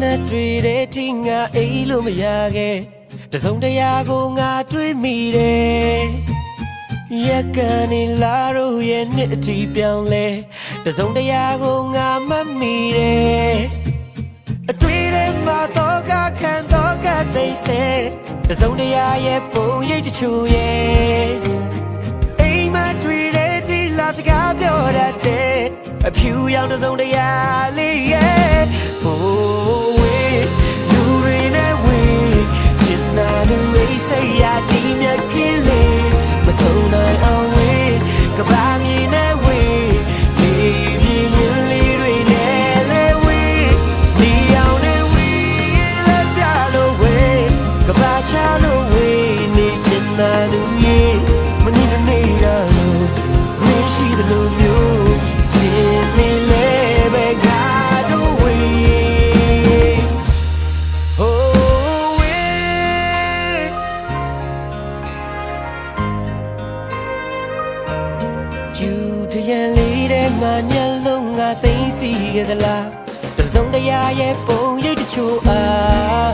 နဲ့တွေ့တဲ့ဒီငါအိမ်လို့မရခဲ့တစုံတရာကိုငါတွေ့မိတယ်ရက်ကနေလာလို့ရဲ့နှစ်အထိပြောင်းလဲတစုံတရာကိုငါမမိတယ်အတွေ့ထဲမှာတော့ကခံတော့ကတိတ်ဆဲတစုံတရာရဲ့ပုံရိပ်တချို့ရဲ့အိမ်မှာတွေ့တဲ့ဒီလာစကားပြောတတ်တဲ့အဖြူရောင်တစုံတရာလေးရဲ့ဟိုးဝေးလူတွေနဲ့ဝေးရှင်နာလူအိစိတ်ရဒီမြတ်ကင်းလေးမဆုံးနိုင်အောင်ဝေးကဘာမြင်နဲ့ဝေးလေးပြင်းရင်လေးတွေနဲ့လဲဝေးဒီအောင်နဲ့ဝေးလက်ပြလို့ဝေးကဘာချလို့ဝေးနေချင်နာလူရဲ့မနေနေရလို့မရှိတယ်လို့မျိုးရှင်နေလဲပဲငါတို့ဝေးဟိုးဝေးကျူတရန်လေးတဲ့ငါမျက်လုံးငါသိမ်းစီခဲ့သလားတစုံတရာရဲ့ပုံရိပ်တချို့အား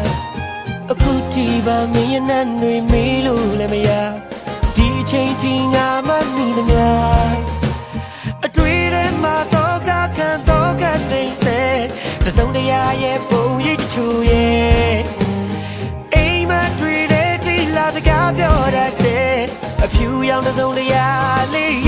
အခုတီပါမင်းရဲ့နဲ့တွေမေးလို့လည်းမရဒီအချိန်ထိငါမမိသမျှအတွေ့ထဲမှာတော့ကခံတော့ကတိတ်ဆဲတစုံတရာရဲ့ပုံရိပ်တချို့ရဲ့အိမ်မှာတွေ့တဲ့ဒီလာစကားပြောတတ်တဲ့အဖြူရောင်တစုံတရာလေး